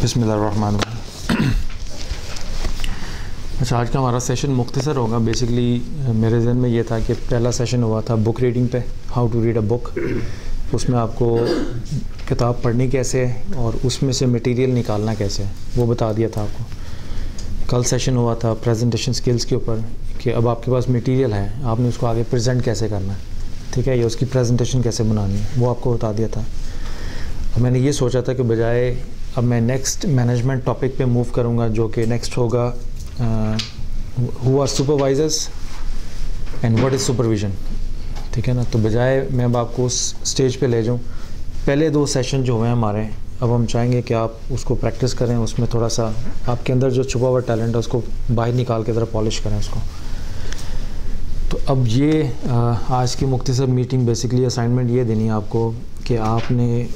बिस्मिल्लाहिर्रहमानिर्रहीम। अच्छा, आज का हमारा सेशन मुख्तसर होगा। बेसिकली मेरे जहन में ये था कि पहला सेशन हुआ था बुक रीडिंग पे, how to read a book. उसमें आपको किताब पढ़नी कैसे है और उसमें से मटेरियल निकालना कैसे है वो बता दिया था आपको। कल सेशन हुआ था प्रेजेंटेशन स्किल्स के ऊपर कि अब आपके पास मटेरियल है, आपने उसको आगे प्रेजेंट कैसे करना है, ठीक है, या उसकी प्रेजेंटेशन कैसे बनानी है, वो आपको बता दिया था। अब मैंने ये सोचा था कि बजाय अब मैं नेक्स्ट मैनेजमेंट टॉपिक पे मूव करूँगा, जो कि नेक्स्ट होगा who are supervisors and what is supervision, ठीक है ना। तो बजाय मैं अब आपको उस स्टेज पे ले जाऊँ, पहले दो सेशन जो हुए हैं हमारे, अब हम चाहेंगे कि आप उसको प्रैक्टिस करें, उसमें थोड़ा सा आपके अंदर जो छुपा हुआ टैलेंट है उसको बाहर निकाल के ज़रा पॉलिश करें उसको। तो अब ये आज की मुख्तसर मीटिंग बेसिकली असाइनमेंट ये देनी है आपको कि आपने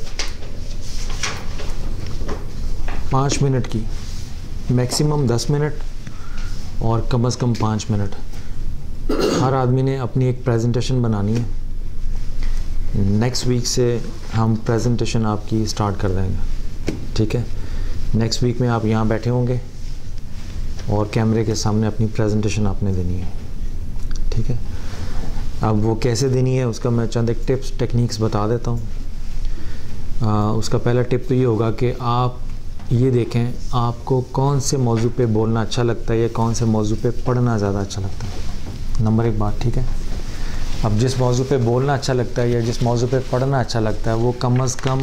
5 मिनट की, मैक्सिमम 10 मिनट और कम से कम 5 मिनट, हर आदमी ने अपनी एक प्रेजेंटेशन बनानी है। नेक्स्ट वीक से हम प्रेजेंटेशन आपकी स्टार्ट कर देंगे, ठीक है। नेक्स्ट वीक में आप यहाँ बैठे होंगे और कैमरे के सामने अपनी प्रेजेंटेशन आपने देनी है, ठीक है। अब वो कैसे देनी है उसका मैं चंद एक टिप्स टेक्निक्स बता देता हूँ। उसका पहला टिप तो ये होगा कि आप ये देखें आपको कौन से मौजू पे बोलना अच्छा लगता है या कौन से मौजू पे पढ़ना ज़्यादा अच्छा लगता है। नंबर एक बात, ठीक है। अब जिस मौजू पे बोलना अच्छा लगता है या जिस मौजू पे पढ़ना अच्छा लगता है वो कम से कम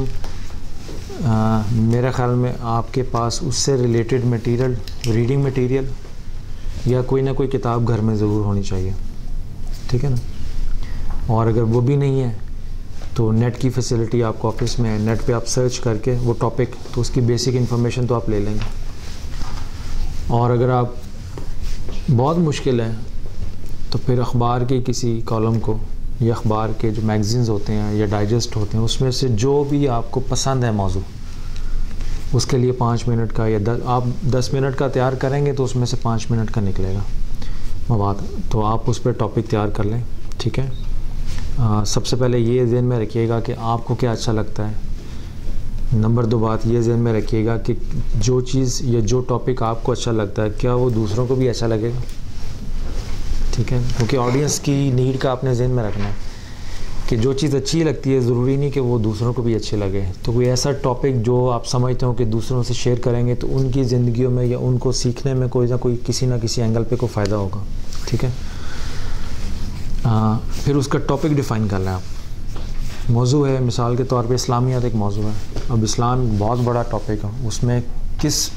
मेरे ख़्याल में आपके पास उससे रिलेटेड मटेरियल, रीडिंग मटेरियल या कोई ना कोई किताब घर में ज़रूर होनी चाहिए, ठीक है ना। और अगर वो भी नहीं है तो नेट की फैसिलिटी आपको ऑफिस में है, नेट पे आप सर्च करके वो टॉपिक, तो उसकी बेसिक इन्फॉर्मेशन तो आप ले लेंगे। और अगर आप बहुत मुश्किल है तो फिर अखबार के किसी कॉलम को या अखबार के जो मैगज़ीन्स होते हैं या डाइजेस्ट होते हैं उसमें से जो भी आपको पसंद है मौजू, उसके लिए 5 मिनट का या आप 10 मिनट का तैयार करेंगे तो उसमें से 5 मिनट का निकलेगा मवाद, तो आप उस पर टॉपिक तैयार कर लें, ठीक है। सबसे पहले ये ज़हन में रखिएगा कि आपको क्या अच्छा लगता है। नंबर 2 बात ये ज़हन में रखिएगा कि जो चीज़ या जो टॉपिक आपको अच्छा लगता है क्या वो दूसरों को भी अच्छा लगेगा, ठीक है। क्योंकि ऑडियंस की नीड का आपने ज़हन में रखना है कि जो चीज़ अच्छी लगती है ज़रूरी नहीं कि वो दूसरों को भी अच्छी लगे। तो कोई ऐसा टॉपिक जो आप समझते हो कि दूसरों से शेयर करेंगे तो उनकी ज़िंदगियों में या उनको सीखने में कोई ना किसी एंगल पे कोई फ़ायदा होगा, ठीक है। फिर उसका टॉपिक डिफ़ाइन करना है आप। मौजू है, मिसाल के तौर पे इस्लामियत एक मौजू है। अब इस्लाम बहुत बड़ा टॉपिक है, उसमें किस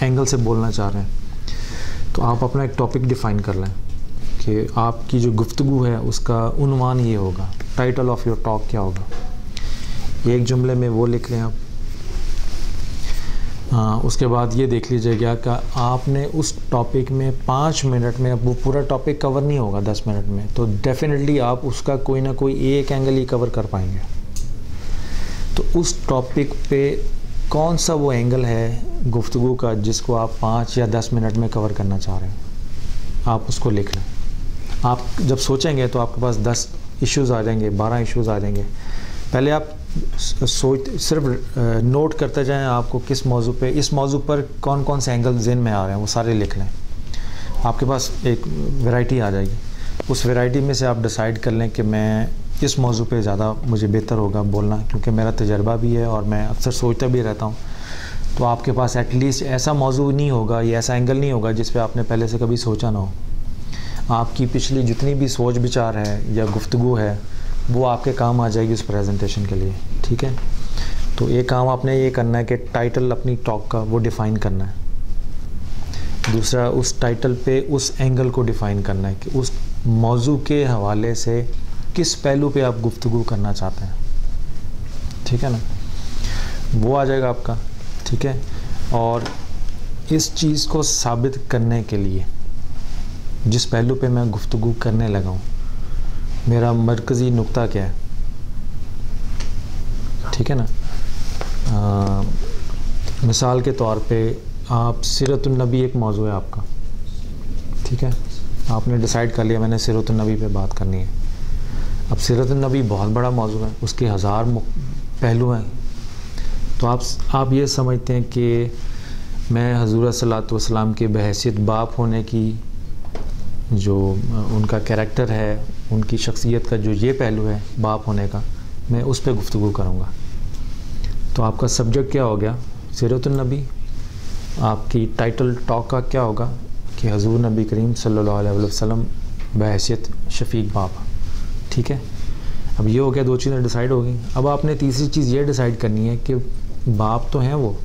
एंगल से बोलना चाह रहे हैं, तो आप अपना एक टॉपिक डिफ़ाइन कर लें कि आपकी जो गुफ्तगू है उसका उन्वान ये होगा, टाइटल ऑफ योर टॉक क्या होगा। एक जुमले में वो लिख लें आप। उसके बाद ये देख लीजिएगा कि आपने उस टॉपिक में 5 मिनट में, अब वो पूरा टॉपिक कवर नहीं होगा 10 मिनट में, तो डेफिनेटली आप उसका कोई ना कोई एक एंगल ही कवर कर पाएंगे। तो उस टॉपिक पे कौन सा वो एंगल है गुफ्तगू का जिसको आप 5 या 10 मिनट में कवर करना चाह रहे हैं, आप उसको लिख लें। आप जब सोचेंगे तो आपके पास 10 इश्यूज़ आ जाएंगे, 12 इश्यूज़ आ जाएंगे। पहले आप सिर्फ नोट करते जाएं आपको किस मौजू पे, इस मौजू पर कौन कौन से एंगल ज़हन में आ रहे हैं वो सारे लिख लें। आपके पास एक वैरायटी आ जाएगी, उस वैरायटी में से आप डिसाइड कर लें कि मैं इस मौजू पे ज़्यादा मुझे बेहतर होगा बोलना, क्योंकि मेरा तजर्बा भी है और मैं अक्सर सोचता भी रहता हूँ। तो आपके पास एटलीस्ट ऐसा मौजू नहीं होगा या ऐसा एंगल नहीं होगा जिस पर आपने पहले से कभी सोचा ना हो। आपकी पिछली जितनी भी सोच विचार है या गुफ्तगू है वो आपके काम आ जाएगी उस प्रेजेंटेशन के लिए, ठीक है। तो एक काम आपने ये करना है कि टाइटल अपनी टॉक का वो डिफ़ाइन करना है। दूसरा, उस टाइटल पे उस एंगल को डिफ़ाइन करना है कि उस मौजू के हवाले से किस पहलू पे आप गुफ्तगू करना चाहते हैं, ठीक है ना, वो आ जाएगा आपका, ठीक है। और इस चीज़ को साबित करने के लिए जिस पहलू पे मैं गुफ्तगू करने लगा हूँ मेरा मरकज़ी नुक्ता क्या है, ठीक है ना। मिसाल के तौर पे आप सीरतुन नबी एक मौजू है आपका, ठीक है। आपने डिसाइड कर लिया मैंने सीरतुन नबी पे बात करनी है। अब सीरतुन नबी बहुत बड़ा मौजू है, उसके 1000 पहलू हैं। तो आप ये समझते हैं कि मैं हज़ूर सल्लल्लाहु अलैहि वसल्लम के बहैसियत बाप होने की जो उनका कैरेक्टर है, उनकी शख्सियत का जो ये पहलू है बाप होने का, मैं उस पर गुफ्तगू करूँगा। तो आपका सब्जेक्ट क्या हो गया? सीरतुन नबी। आपकी टाइटल टॉक का क्या होगा कि हज़ूर नबी करीम सल्लल्लाहु अलैहि वसल्लम बहैसियत शफ़ीक बाप। ठीक है, अब ये हो गया, 2 चीज़ें डिसाइड हो गई। अब आपने तीसरी चीज़ ये डिसाइड करनी है कि बाप तो हैं वो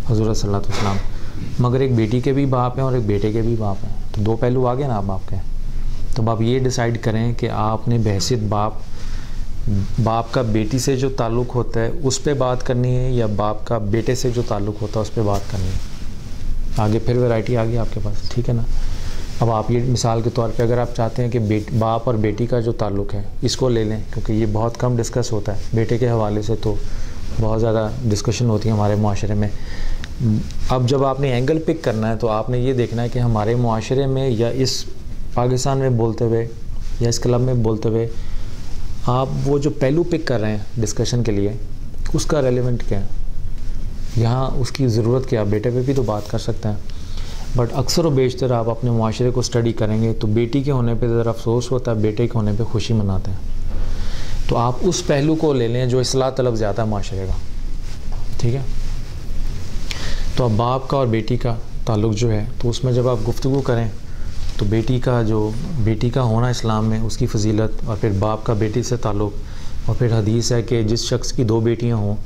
हज़ूर सल्लल्लाहु अलैहि वसल्लम, मगर एक बेटी के भी बाप हैं और एक बेटे के भी बाप हैं। तो 2 पहलू आ गए ना आप आपके। तो आप ये डिसाइड करें कि आपने बहैसियत बाप का बेटी से जो ताल्लुक़ होता है उस पे बात करनी है, या बाप का बेटे से जो ताल्लुक़ होता है उस पे बात करनी है। आगे फिर वैरायटी आ गई आपके पास। ठीक है ना। अब आप ये मिसाल के तौर पे अगर आप चाहते हैं कि बाप और बेटी का जो ताल्लुक़ है इसको ले लें, क्योंकि ये बहुत कम डिस्कस होता है। बेटे के हवाले से तो बहुत ज़्यादा डिस्कशन होती है हमारे मुआशरे में। अब जब आपने एंगल पिक करना है तो आपने ये देखना है कि हमारे मुआशरे में या इस पाकिस्तान में बोलते हुए या इस क्लब में बोलते हुए आप वो जो पहलू पिक कर रहे हैं डिस्कशन के लिए उसका रेलेवेंट क्या है, यहाँ उसकी ज़रूरत क्या है। बेटे पे भी तो बात कर सकते हैं, बट अक्सर व बेशतर आप अपने मुआशरे को स्टडी करेंगे तो बेटी के होने पे ज़रा अफसोस होता है, बेटे के होने पे खुशी मनाते हैं। तो आप उस पहलू को ले लें जो इस्लाह तलब ज़्यादा है मुआशरे का। ठीक है, तो अब बाप का और बेटी का ताल्लुक़ जो है, तो उसमें जब आप गुफ्तगू करें तो बेटी का होना इस्लाम में उसकी फ़जीलत, और फिर बाप का बेटी से ताल्लुक़, और फिर हदीस है कि जिस शख्स की 2 बेटियां हों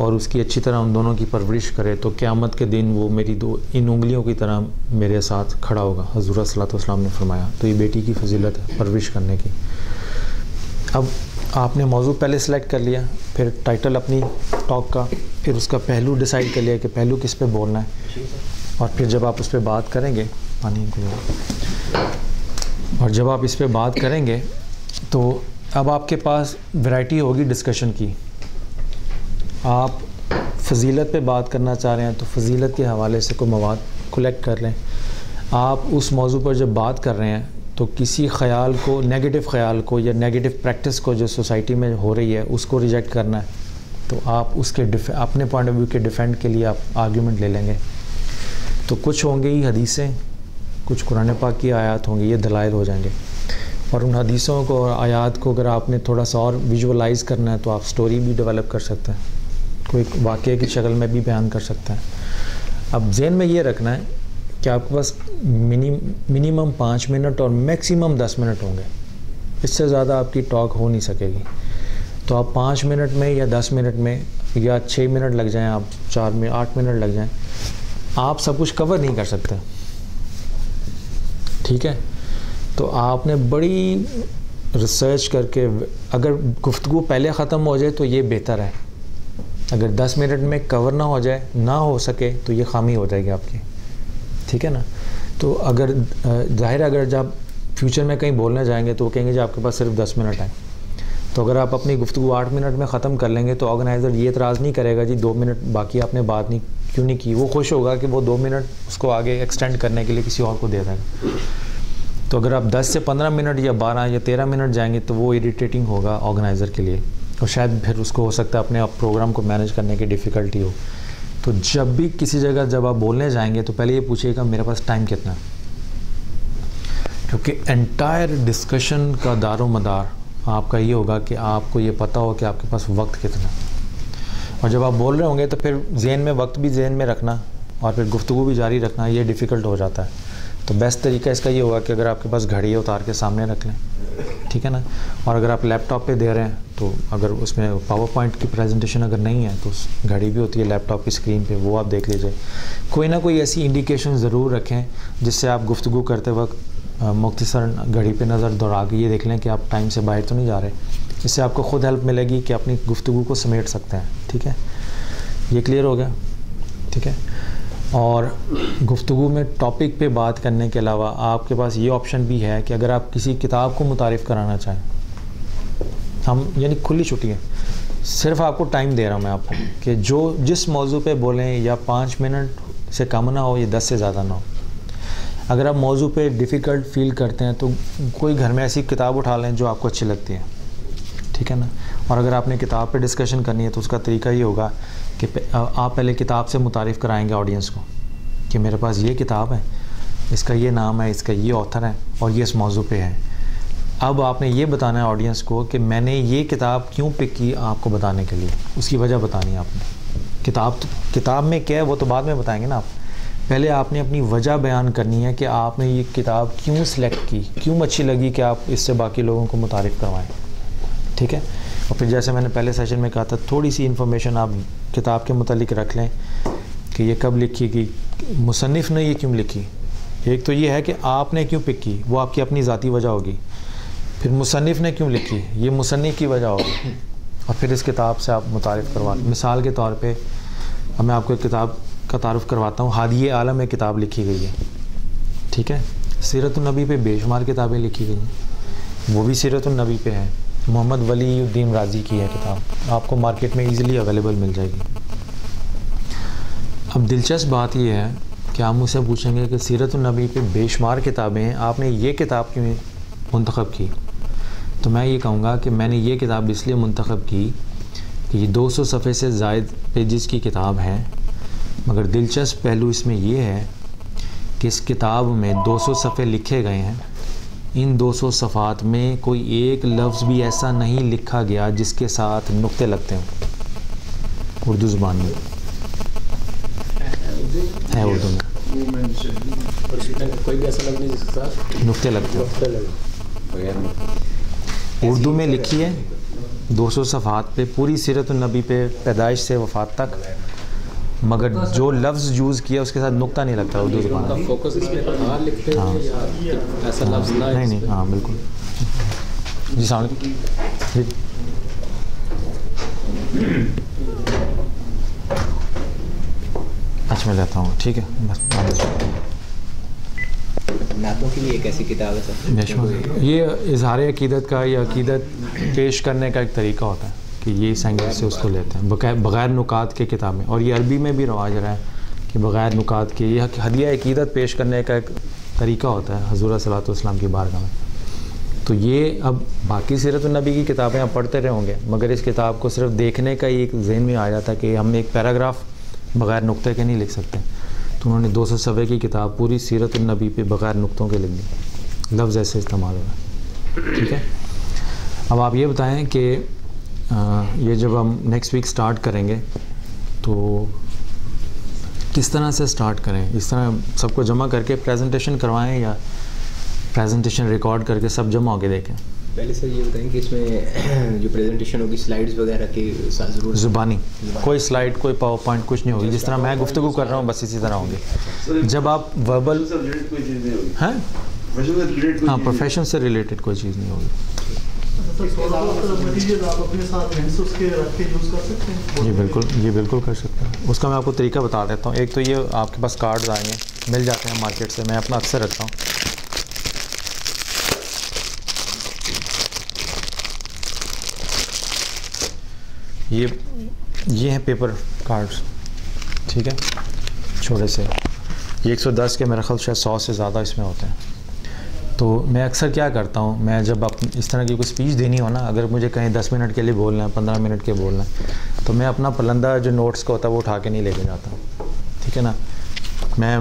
और उसकी अच्छी तरह उन दोनों की परवरिश करे तो क़यामत के दिन वो मेरी इन उंगलियों की तरह मेरे साथ खड़ा होगा, हज़ूर सल्लल्लाहु अलैहि वसल्लम ने फरमाया। तो ये बेटी की फ़जीलत है परवरिश करने की। अब आपने मौजू पहले सेलेक्ट कर लिया, फिर टाइटल अपनी टॉक का, फिर उसका पहलू डिसाइड कर लिया कि पहलू किस पे बोलना है, और फिर जब आप उस पर बात करेंगे और जब आप इस पे बात करेंगे तो अब आपके पास वैरायटी होगी डिस्कशन की। आप फ़जीलत पे बात करना चाह रहे हैं तो फ़जीलत के हवाले से कोई मवाद कलेक्ट कर लें। आप उस मौजू पर जब बात कर रहे हैं तो किसी ख़याल को, नेगेटिव ख़याल को या नेगेटिव प्रैक्टिस को जो सोसाइटी में हो रही है उसको रिजेक्ट करना है, तो आप उसके अपने पॉइंट ऑफ व्यू के डिफेंड के लिए आप आर्ग्यूमेंट ले लेंगे। तो कुछ होंगे ही हदीसें, कुछ कुरान पाक की आयत होंगी, ये दलाइल हो जाएंगे। और उन हदीसों को और आयत को अगर आपने थोड़ा सा और विजुअलाइज़ करना है तो आप स्टोरी भी डेवलप कर सकते हैं, कोई वाक़े की शक्ल में भी बयान कर सकते हैं। अब ज़हन में ये रखना है कि आपके पास मिनिमम 5 मिनट और मैक्सिमम 10 मिनट होंगे, इससे ज़्यादा आपकी टॉक हो नहीं सकेगी। तो आप 5 मिनट में या 10 मिनट में या 6 मिनट लग जाएं, आप 4 में 8 मिनट लग जाएं, आप सब कुछ कवर नहीं कर सकते। ठीक है, तो आपने बड़ी रिसर्च करके, अगर गुफ्तगू पहले ख़त्म हो जाए तो ये बेहतर है। अगर 10 मिनट में कवर ना हो जाए, ना हो सके, तो ये खामी हो जाएगी आपकी। ठीक है ना। तो अगर ज़ाहिर है अगर जब फ्यूचर में कहीं बोलने जाएंगे तो वो कहेंगे जी आपके पास सिर्फ 10 मिनट है। तो अगर आप अपनी गुफ्तगू 8 मिनट में ख़त्म कर लेंगे तो ऑर्गेनाइज़र ये एतराज़ नहीं करेगा जी 2 मिनट बाकी आपने बात नहीं क्यों नहीं की। वो खुश होगा कि वो 2 मिनट उसको आगे एक्सटेंड करने के लिए किसी और को दे देगा। तो अगर आप 10 से 15 मिनट या 12 या 13 मिनट जाएंगे तो वो इरिटेटिंग होगा ऑर्गेनाइज़र के लिए, और शायद फिर उसको हो सकता है अपने आप प्रोग्राम को मैनेज करने की डिफ़िकल्टी हो। तो जब भी किसी जगह जब आप बोलने जाएंगे तो पहले ये पूछिएगा मेरे पास टाइम कितना है, क्योंकि एंटायर डिस्कशन का दारो मदार आपका ये होगा कि आपको ये पता हो कि आपके पास वक्त कितना है। और जब आप बोल रहे होंगे तो फिर जहन में वक्त भी जहन में रखना और फिर गुफ्तगू भी जारी रखना ये डिफ़िकल्ट हो जाता है। तो बेस्ट तरीका इसका ये होगा कि अगर आपके पास घड़ी है उतार के सामने रख लें, ठीक है ना। और अगर आप लैपटॉप पे दे रहे हैं तो अगर उसमें पावर पॉइंट की प्रेजेंटेशन अगर नहीं है तो घड़ी भी होती है लैपटॉप की स्क्रीन पे, वो आप देख लीजिए। कोई ना कोई ऐसी इंडिकेशन ज़रूर रखें जिससे आप गुफ्तगू करते वक्त मुख्तसर घड़ी पे नज़र दौड़ा के ये देख लें कि आप टाइम से बाहर तो नहीं जा रहे। इससे आपको ख़ुद हेल्प मिलेगी कि अपनी गुफ्तगू को समेट सकते हैं। ठीक है, ये क्लियर हो गया। ठीक है, और गुफ्तगू में टॉपिक पे बात करने के अलावा आपके पास ये ऑप्शन भी है कि अगर आप किसी किताब को मुतारिफ़ कराना चाहें, हम यानी खुली छुट्टी है, सिर्फ आपको टाइम दे रहा हूँ मैं आपको कि जो जिस मौजू पे बोलें या 5 मिनट से कम ना हो या 10 से ज़्यादा ना हो। अगर आप मौजू पे डिफ़िकल्ट फील करते हैं तो कोई घर में ऐसी किताब उठा लें जो आपको अच्छी लगती है, ठीक है ना। और अगर आपने किताब पे डिस्कशन करनी है तो उसका तरीका ये होगा कि आप पहले किताब से मुतारिफ़ कराएंगे ऑडियंस को कि मेरे पास ये किताब है, इसका ये नाम है, इसका ये ऑथर है और ये इस मौजू पे है। अब आपने ये बताना है ऑडियंस को कि मैंने ये किताब क्यों पिक की, आपको बताने के लिए उसकी वजह बतानी है आपने। किताब में क्या है वो तो बाद में बताएंगे ना आप, पहले आपने अपनी वजह बयान करनी है कि आपने ये किताब क्यों सिलेक्ट की, क्यों अच्छी लगी कि आप इससे बाकी लोगों को मुतारिफ़ करवाएं। ठीक है। और फिर जैसे मैंने पहले सेशन में कहा था, थोड़ी सी इन्फॉर्मेशन आप किताब के मुतालिक रख लें कि ये कब लिखी गई, मुसन्निफ़ ने ये क्यों लिखी। एक तो ये है कि आपने क्यों पिक की, वो आपकी अपनी ज़ाती वजह होगी। फिर मुसन्निफ़ ने क्यों लिखी, ये मुसन्निफ़ की वजह होगी। और फिर इस किताब से आप मुतारिफ़ करवा, मिसाल के तौर पे अब मैं आपको एक किताब का तारुफ़ करवाता हूँ। हादिए आलम में किताब लिखी गई है। ठीक है। सीरतुन्नबी पे बेशुमार किताबें लिखी गई हैं, वो भी सीरतुन्नबी पे है। मोहम्मद वलीउद्दीन राज़ी की है किताब, आपको मार्केट में ईज़िली अवेलेबल मिल जाएगी। अब दिलचस्प बात यह है कि आप मुझसे पूछेंगे कि सीरतुन्नबी पे बेशुमार किताबें हैं, आपने ये किताब क्यों मुंतखब की। तो मैं ये कहूँगा कि मैंने ये किताब इसलिए मुंतखब की कि ये 200 सफ़े से ज़ायद पेजेस की किताब है, मगर दिलचस्प पहलू इसमें यह है कि इस किताब में 200 सफ़े लिखे गए हैं। इन 200 सफ़ात में कोई एक लफ्ज़ भी ऐसा नहीं लिखा गया जिसके साथ नुक्ते लगते हों। उर्दू ज़ुबान में है, उर्दू में कोई भी ऐसा लफ्ज़ नहीं जिसके साथ नुक्ते लगते हों। उर्दू में लिखी है 200 सफ़ात पे, पूरी सीरतुन्नबी पे पैदाइश से वफ़ात तक, मगर जो लफ्ज़ यूज़ किया उसके साथ नुक्ता नहीं लगता उर्दू ज़ुबान में। फोकस इसमें पढ़ा लिखते हैं या ऐसा लफ्ज़ ना, नहीं, हाँ बिल्कुल जी। सामने अच्छा मैं लेता हूँ, ठीक है। बस नातों की भी एक ऐसी किताब है सर, ये इजहार अकीदत का या अकीदत पेश करने का एक तरीका होता है कि ये इस एंगल से उसको लेते हैं, बग़ैर नुकात के किताबें। और ये अरबी में भी रवाज रहा है कि बग़ैर नुकात के ये हदिया अकीदत पेश करने का एक तरीका होता है हुज़ूर सल्लल्लाहु अलैहि वसल्लम की बारगाह में। तो ये अब बाकी सीरतुन्नबी की किताबें आप पढ़ते रहे होंगे, मगर इस किताब को सिर्फ देखने का ही एक जहन में आ जाता है कि हम एक पैराग्राफ बग़ैर नुक्ते के नहीं लिख सकते। तो उन्होंने 200 सफ़े की किताब पूरी सीरतुन्नबी पे बग़ैर नुक्तों के लिख दी, लफ्ज़ ऐसे इस्तेमाल हुआ। ठीक है। अब आप ये बताएं कि ये जब हम नेक्स्ट वीक स्टार्ट करेंगे तो किस तरह से स्टार्ट करें, इस तरह सबको जमा करके प्रेजेंटेशन करवाएं या प्रेजेंटेशन रिकॉर्ड करके सब जमा होके देखें। पहले सर ये बताएं कि इसमें जो प्रेजेंटेशन होगी स्लाइड्स वगैरह की ज़रूर ज़ुबानी, कोई स्लाइड कोई पावर पॉइंट कुछ नहीं होगी, जिस तरह मैं गुफ्तगू कर रहा हूँ बस इसी तरह होंगे। जब आप वर्बल हैं, हाँ प्रोफेशन से रिलेटेड कोई चीज़ नहीं होगी। जी बिल्कुल, ये बिल्कुल कर सकते हैं। उसका मैं आपको तरीका बता देता हूँ। एक तो ये आपके पास कार्ड्स आएंगे, मिल जाते हैं मार्केट से, मैं अपना अक्सर रखता हूँ। ये हैं पेपर कार्ड्स, ठीक है, छोटे से। ये 110 के मेरा ख्याल शायद 100 से ज़्यादा इसमें होते हैं। तो मैं अक्सर क्या करता हूँ, मैं जब इस तरह की कोई स्पीच देनी हो ना, अगर मुझे कहीं 10 मिनट के लिए बोलना है, 15 मिनट के बोलना है, तो मैं अपना पलंदा जो नोट्स का होता है वो उठा के नहीं लेके जाता। ठीक है ना। मैं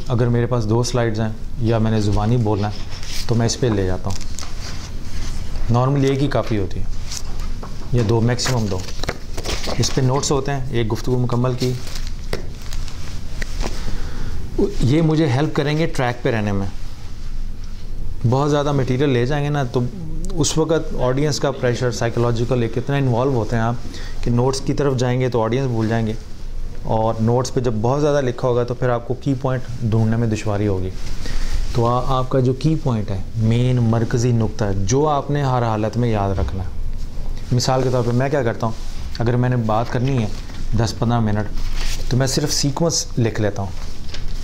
अगर मेरे पास 2 स्लाइड्स हैं या मैंने ज़ुबानी बोलना है तो मैं इस पर ले जाता हूँ। नॉर्मली एक ही काफ़ी होती है या 2, मैक्सिमम 2। इस पे नोट्स होते हैं, एक गुफ्तगू मुकम्मल की। ये मुझे हेल्प करेंगे ट्रैक पे रहने में। बहुत ज़्यादा मटेरियल ले जाएंगे ना तो उस वक्त ऑडियंस का प्रेशर साइकोलॉजिकल एक इतना इन्वॉल्व होते हैं आप कि नोट्स की तरफ जाएंगे तो ऑडियंस भूल जाएंगे, और नोट्स पे जब बहुत ज़्यादा लिखा होगा तो फिर आपको की पॉइंट ढूंढने में दुश्वारी होगी। तो आपका जो की पॉइंट है, मेन मरकज़ी नुक्ता है, जो आपने हर हालत में याद रखना है। मिसाल के तौर पे मैं क्या करता हूँ, अगर मैंने बात करनी है 10-15 मिनट तो मैं सिर्फ सीक्वेंस लिख लेता हूँ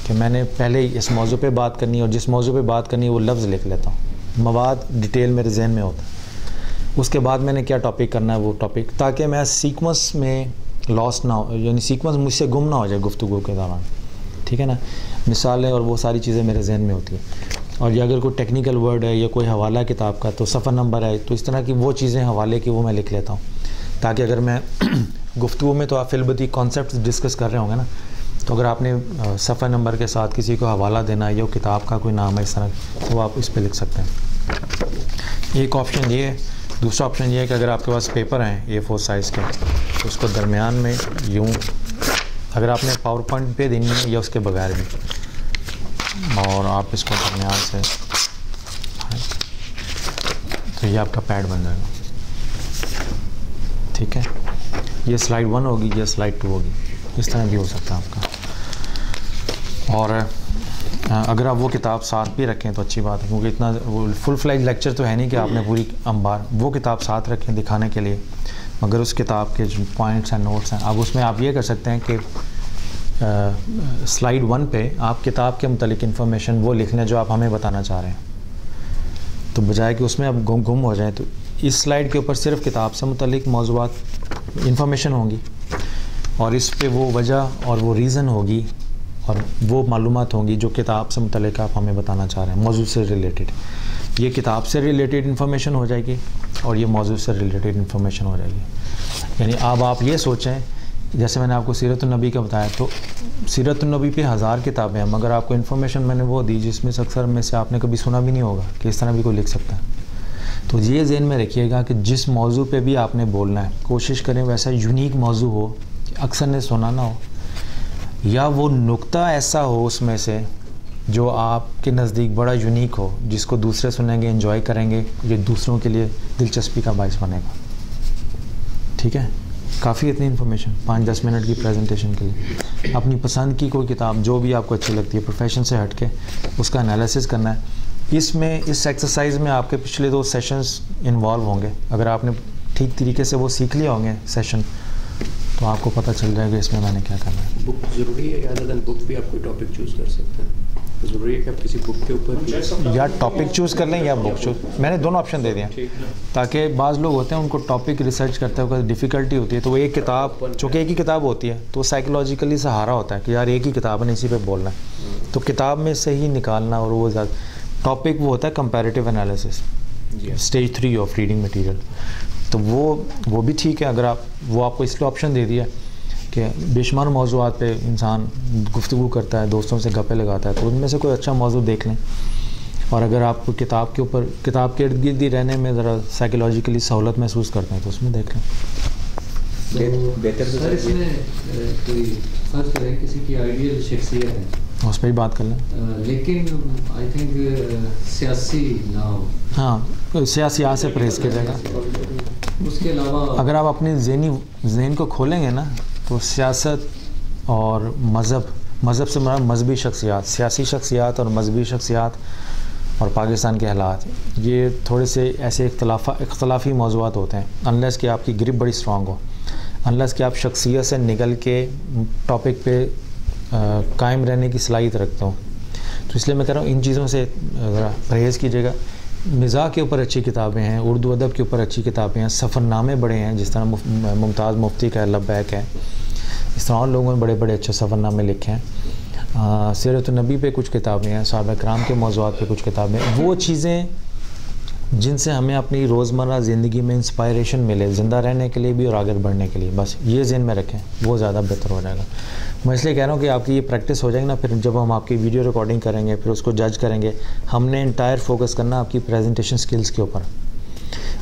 कि मैंने पहले इस मौजू पे बात करनी है और जिस मौजू पे बात करनी है वो लफ्ज़ लिख लेता हूँ। मवाद डिटेल मेरे जहन में होता है, उसके बाद मैंने क्या टॉपिक करना है वो टॉपिक, ताकि मैं सीक्वेंस में लॉस ना हो, यानी सीक्वेंस मुझसे गुम ना हो जाए गुफ्तगू के दौरान। ठीक है ना। मिसालें और वो सारी चीज़ें मेरे जहन में होती हैं। और ये अगर कोई टेक्निकल वर्ड है या कोई हवाला किताब का तो सफ़र नंबर है, तो इस तरह की वो चीज़ें हवाले की वो मैं लिख लेता हूँ, ताकि अगर मैं गुफ्तगू में तो आप फिलबती कॉन्सेप्ट डिस्कस कर रहे होंगे ना, तो अगर आपने सफ़ा नंबर के साथ किसी को हवाला देना है या किताब का कोई नाम है इस तरह, तो आप इस पे लिख सकते हैं। एक ऑप्शन ये है। दूसरा ऑप्शन ये है कि अगर आपके पास पेपर हैं A4 साइज़ के, तो उसको दरमियान में यूँ, अगर आपने पावर पॉइंट पे देनी है या उसके बगैर भी, और आप इसको दरमियान से, तो ये आपका पैड बन जाएगा। ठीक है, ये स्लाइड 1 होगी, ये स्लाइड 2 होगी, इस तरह भी हो सकता है आपका। और अगर आप वो किताब साथ भी रखें तो अच्छी बात है, क्योंकि इतना वो फुल फ्लैज लेक्चर तो है नहीं कि आपने पूरी अंबार वो किताब साथ रखें दिखाने के लिए, मगर उस किताब के जो पॉइंट्स हैं, नोट्स हैं, अब उसमें आप ये कर सकते हैं कि स्लाइड 1 पे आप किताब के मुतालिक इन्फॉर्मेशन वो लिख लें जो आप हमें बताना चाह रहे हैं, तो बजाय कि उसमें आप गुम हो जाएं, तो इस स्लाइड के ऊपर सिर्फ किताब से मुतालिक मौज़ूआत इन्फॉर्मेशन होंगी, और इस पे वो वजह और वो रीज़न होगी और वो मालूमात होंगी जो किताब से मुतालिक आप हमें बताना चाह रहे हैं, मौजू से रिलेटेड। ये किताब से रिलेटेड इन्फॉर्मेशन हो जाएगी और ये मौजू से रिलेटेड इन्फॉर्मेशन हो जाएगी। यानी अब आप ये सोचें, जैसे मैंने आपको सीरत-उन-नबी का बताया, तो सीरत-उन-नबी पे 1000 किताबें हैं, मगर आपको इन्फॉर्मेशन मैंने वो दी जिसमें से अक्सर में से आपने कभी सुना भी नहीं होगा कि इस तरह भी कोई लिख सकता है। तो ये ज़हन में रखिएगा कि जिस मौजू पे भी आपने बोलना है, कोशिश करें वैसा यूनिक मौजू हो कि अक्सर ने सुना ना हो, या वो नुक्ता ऐसा हो उसमें से जो आपके नज़दीक बड़ा यूनिक हो, जिसको दूसरे सुनेंगे, एंजॉय करेंगे, ये दूसरों के लिए दिलचस्पी का बायस बनेगा। ठीक है, काफ़ी इतनी इन्फॉर्मेशन 5-10 मिनट की प्रेजेंटेशन के लिए। अपनी पसंद की कोई किताब जो भी आपको अच्छी लगती है, प्रोफेशन से हट के उसका एनालिसिस करना है। इसमें इस एक्सरसाइज में आपके पिछले 2 सेशंस इन्वॉल्व होंगे। अगर आपने ठीक तरीके से वो सीख लिया होंगे सेशन, तो आपको पता चल जाएगा इसमें मैंने क्या करना है। बुक ज़रूरी है या अदर बुक भी आप कोई टॉपिक चूज़ कर सकते हैं? ज़रूरी है कि आप किसी बुक के ऊपर या टॉपिक चूज़ कर लें या बुक चूज़, मैंने दोनों ऑप्शन दे दिए हैं, ताकि बाज़ लोग होते हैं उनको टॉपिक रिसर्च करते हुए डिफ़िकल्टी होती है, तो वो एक किताब, चूँकि एक ही किताब होती है, तो साइकोलॉजिकली सहारा होता है कि यार एक ही किताब है, इसी पे बोलना है, तो किताब में से ही निकालना। और वो ज़्यादा टॉपिक वो होता है comparative analysis, stage 3 of reading material, तो वो भी ठीक है। अगर आप वो आपको इसलिए ऑप्शन दे दिया कि बेशुमार मौज़ूआत पे इंसान गुफ्तगू करता है, दोस्तों से गप्पे लगाता है, तो उनमें से कोई अच्छा मौजू देख लें। और अगर आप किताब के ऊपर, किताब के इर्द गिर्द ही रहने में ज़रा साइकोलॉजिकली सहूलत महसूस करते हैं, तो उसमें देख लें। बेहतर सर इसमें कोई फर्ज करें किसी की आइडियल शख्सियत है, उस पर ही बात कर लें, लेकिन आई थिंक सियासी ना हो। हाँ, सियासी से परहेज़ किया जाएगा। उसके अलावा अगर आप अपने ज़हन को खोलेंगे ना, तो सियासत और मज़हब से मरा मजहबी शख्सियात, सियासी शख्सियात और मजहबी शख्सियात और पाकिस्तान के हालात, ये थोड़े से ऐसे इख्तलाफी मौज़ूआत होते हैं। अनलेस कि आपकी ग्रिप बड़ी स्ट्रॉन्ग हो, अनलेस कि आप शख्सियत से निकल के टॉपिक पे कायम रहने की सलाहियत रखते हो, तो इसलिए मैं कह रहा हूँ इन चीज़ों से ज़रा परहेज़ कीजिएगा। मिज़ाह के ऊपर अच्छी किताबें हैं, उर्दू अदब के ऊपर अच्छी किताबें हैं, सफ़रनामे बड़े हैं, जिस तरह मुमताज़ मुफ्ती का लब्बैक है, इस तरह और लोगों ने बड़े बड़े अच्छे सफ़रनामे लिखे हैं। सीरत-उन-नबी पे कुछ किताबें हैं, सहाबा-ए-किराम के मौज़ूआत पे कुछ किताबें, वो चीज़ें जिनसे हमें अपनी रोज़मर्रा ज़िंदगी में इंस्पायरेशन मिले, ज़िंदा रहने के लिए भी और आगे बढ़ने के लिए, बस ये ज़हन में रखें, वो ज़्यादा बेहतर हो जाएगा। मैं इसलिए कह रहा हूँ कि आपकी ये प्रैक्टिस हो जाएगी ना, फिर जब हम आपकी वीडियो रिकॉर्डिंग करेंगे, फिर उसको जज करेंगे, हमने इंटायर फोकस करना आपकी प्रेजेंटेशन स्किल्स के ऊपर,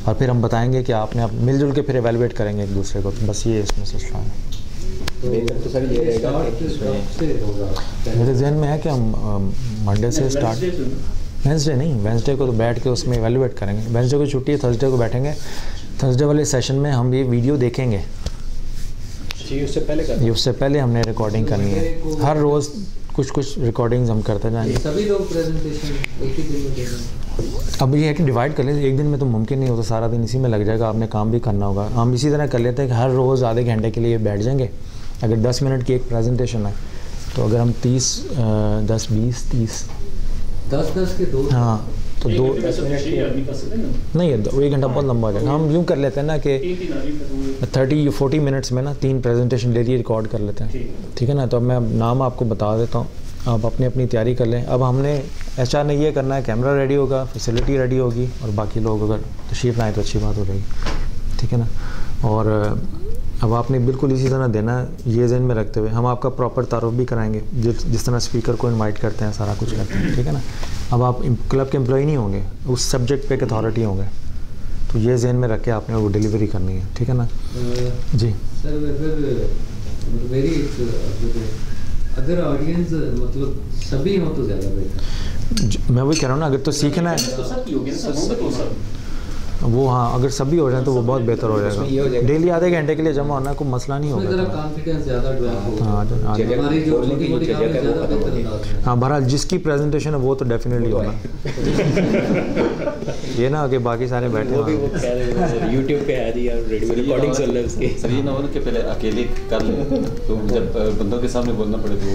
और फिर हम बताएंगे कि आपने आप मिलजुल के फिर एवेलुएट करेंगे एक दूसरे को। बस ये इसमें सिस्टम है। तो सर ये रहेगा मेरे जहन में है कि हम मंडे से स्टार्ट, वेंसडे नहीं, वेंसडे को तो बैठ के उसमें एवेलुएट करेंगे। वेंसडे को छुट्टी है, थर्सडे को बैठेंगे, थर्सडे वाले सेशन में हम ये वीडियो देखेंगे। उससे पहले हमने रिकॉर्डिंग करनी है। हर रोज़ कुछ रिकॉर्डिंग्स हम करते जाएंगे। सभी लोग प्रेजेंटेशन एक ही दिन में देंगे। अब ये है कि डिवाइड कर लें, एक दिन में तो मुमकिन नहीं होता, सारा दिन इसी में लग जाएगा, आपने काम भी करना होगा। हम इसी तरह कर लेते हैं कि हर रोज़ आधे घंटे के लिए बैठ जाएंगे। अगर 10 मिनट की एक प्रेजेंटेशन है, तो अगर हम 10 20 30 10 के 2, हाँ, तो 2 नहीं है, 1 घंटा बहुत लंबा हो जाएगा। हम यूँ कर लेते हैं ना कि 30-40 मिनट्स में ना 3 प्रेजेंटेशन ले लिए रिकॉर्ड कर लेते हैं, ठीक है ना। तो अब मैं नाम आपको बता देता हूँ, आप अपनी तैयारी कर लें। अब हमने ऐसा नहीं ये करना है, कैमरा रेडी होगा, फैसिलिटी रेडी होगी, और बाकी लोग अगर तशरीफ़ लाएँ तो अच्छी बात हो जाएगी, ठीक है ना। और अब आपने बिल्कुल इसी तरह देना है, ये जहन में रखते हुए हम आपका प्रॉपर तारुफ भी कराएंगे, जिस तरह स्पीकर को इनवाइट करते हैं सारा कुछ करते हैं, ठीक है ना। अब आप क्लब के एम्प्लॉय नहीं होंगे, उस सब्जेक्ट पे एक अथॉरिटी होंगे, तो ये जहन में रख के आपने वो डिलीवरी करनी है, ठीक है ना जी। सर मेरी अगर ऑडियंस मतलब सभी हो तो ज़्यादा बेहतर। मैं वही कह रहा हूँ ना, अगर तो सीखना है वो, हाँ अगर सभी हो जाए तो वो बहुत बेहतर हो जाएगा। डेली आधे घंटे के लिए जमा होना कोई मसला नहीं होगा। कॉन्फिडेंस ज़्यादा डेवलप हाँ हमारी जो छोटी-मोटी काम है ज़्यादा बेहतर। हाँ बहरहाल जिसकी प्रेजेंटेशन है वो तो डेफिनेटली होगा। ये ना कि बाकी सारे बैठे हैं यूट्यूब पे है जी, रिकॉर्डिंग चल रहा है उसकी। सर ये ना हो ना कि पहले अकेले कर ले, तो जब बंदों के सामने बोलना पड़े तो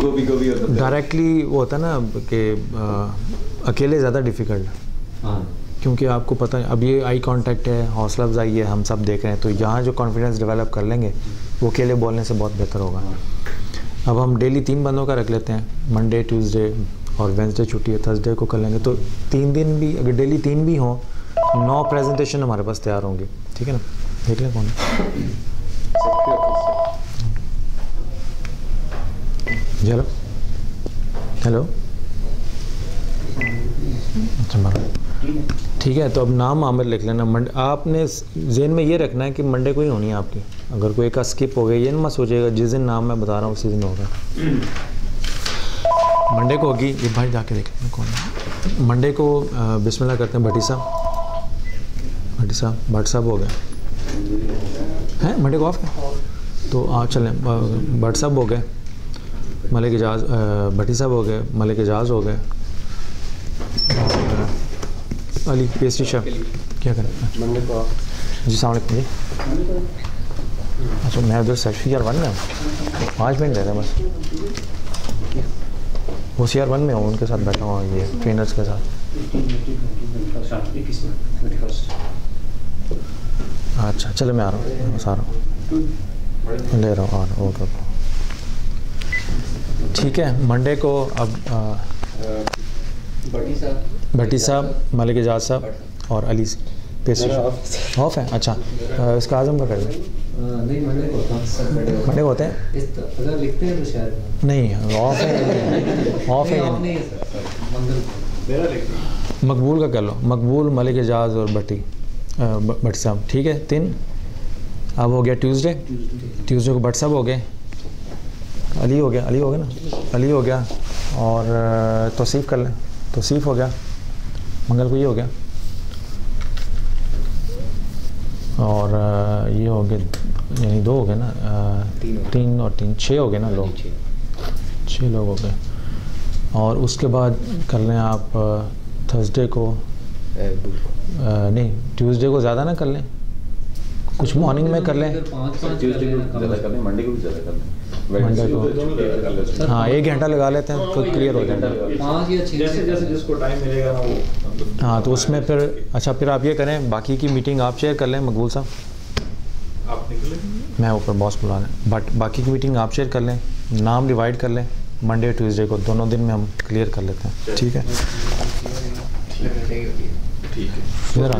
गोभी होता है। डायरेक्टली वो होता है ना कि अकेले ज़्यादा डिफ़िकल्ट है। हाँ क्योंकि आपको पता है अब ये आई कांटेक्ट है, हौसला अफजाई है, हम सब देख रहे हैं, तो यहाँ जो कॉन्फिडेंस डेवलप कर लेंगे वो अकेले बोलने से बहुत बेहतर होगा। अब हम डेली 3 बंदों का रख लेते हैं, मंडे ट्यूसडे और वेंसडे छुट्टी है, थर्सडे को कर लेंगे, तो 3 दिन भी अगर डेली 3 भी हों 9 प्रेजेंटेशन हमारे पास तैयार होंगी, ठीक है ना। देख लें कौन हेलो हेलो अच्छा मारो, ठीक है। तो अब नाम आमिर लिख लेना। आपने जेन में ये रखना है कि मंडे को ही होनी है आपकी। अगर कोई का स्किप हो गया ये मत सोचिएगा जिस दिन नाम मैं बता रहा हूँ उसी दिन होगा। मंडे को होगी, ये भाई जाके देख लेना कौन है। मंडे को बिस्मिल्लाह करते हैं, भट्टी साहब भट्ट साहब हो गए हैं, मंडे को ऑफ है तो आप चलें। भट्ट साहब हो गए, मलिक एजाज, भट्टी साहब हो गए, मलिक एजाज हो गए, अली पेस्ट्री शेफ क्या करें जी। सलाम जी। अच्छा मैं उधर CR1 में 5 मिनट दे रहे बस, वो CR1 में हूँ, उनके साथ बैठा हुआ ये ट्रेनर्स के साथ। अच्छा चलो मैं आ रहा हूँ, बस आ रहा हूँ, ले रहा हूँ, आ रहा हूँ, ओके ठीक है। मंडे को अब भट्टी साहब, मलिक एजाज साहब और अली पेस्ट्री ऑफ है। अच्छा इसका आज़म का कर दें। नहीं मंडे को मंडे को होते हैं, अगर लिखते हैं तो शायद नहीं ऑफ है, ऑफ है। मकबूल का कर लो, मकबूल, मलिक एजाज और भट्टी साहब, ठीक है 3। अब हो गया ट्यूसडे को भट्ट साहब हो गए, अली हो गया ना, अली हो गया, और तौसीफ़ कर लें, तौसीफ़ हो गया, मंगल को ये हो गया, और ये हो गए, यानी 2 हो गए ना, 3 और 3 6 हो गए ना लोग, 6 लोग हो गए। और उसके बाद कर लें आप थर्सडे को, नहीं ट्यूसडे को ज़्यादा ना कर लें, कुछ मॉर्निंग में कर लें, ट्यूसडे को ज़्यादा कर लें, मंडे को भी ज़्यादा कर लें, मंडे को हाँ 1 घंटा लगा लेते हैं तो क्लियर हो जाएगा। 5 या 6 जैसे जिसको टाइम मिलेगा ना वो। हाँ तो उसमें फिर अच्छा फिर आप ये करें, बाकी की मीटिंग आप शेयर कर लें मकबूल साहब, आप निकलें, मैं ऊपर बॉस बुला लें, बट बाकी की मीटिंग आप शेयर कर लें, नाम डिवाइड कर लें, मंडे ट्यूसडे को दोनों दिन में हम क्लियर कर लेते हैं, ठीक है। ठीक है। इधर आ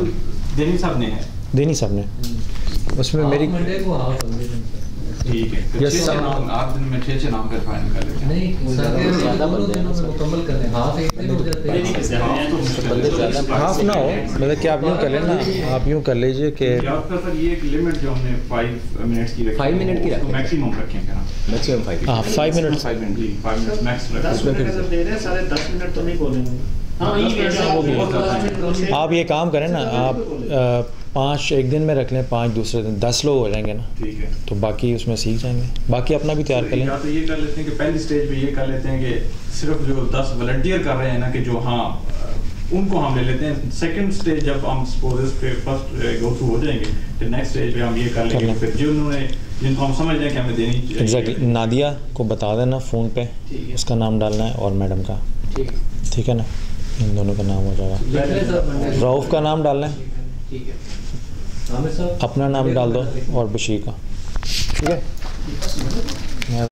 देनी साहब ने उसमें मेरी मंडे को हाफ ठीक है, Yes, sir. 8 दिन में 6 नाम कर फाइनल कर लेते हैं। नहीं सर ज़्यादा बंदे हैं मुकम्मल कर लें, हाफ एक दिन हो जाते हैं। हाफ ना हो, मतलब कि आप यूँ कर लें ना, आप यूँ कर लीजिए कि सर ये एक लिमिट जो हमने 5 मिनट्स की रखी, 5 मिनट की रखें, मैक्सिमम रखें क्या, मैक्सिमम 5 हाँ 5 मिनट 5 मिनट मैक्स रखें। दे रहे हैं सारे 10 मिनट तो नहीं बोलेंगे। आप ये काम करें ना, आप 5 एक दिन में रख लें, 5 दूसरे दिन, 10 लोग हो जाएंगे ना, ठीक है। तो बाकी उसमें सीख जाएंगे, बाकी अपना भी तैयार कर लें। या तो ये कर लेते हैं कि पहली स्टेज पे ये कर लेते हैं कि सिर्फ जो 10 वॉलंटियर कर रहे हैं ना, कि जो हाँ उनको हम ले लेते हैं। सेकंड स्टेज जब हम सपोज पे फर्स्ट गो थ्रू हो जाएंगे, तो नेक्स्ट स्टेज पे हम ये कर लेंगे, फिर जिनको हम समझ लें कि हमें देनी चाहिए। एग्जैक्टली, नादिया को बता देना फ़ोन पे, उसका नाम डालना है और मैडम का, ठीक है ना, इन दोनों का नाम हो जाएगा। रऊफ़ का नाम डालना है, अपना नाम डाल दो और बशीर का, ठीक है।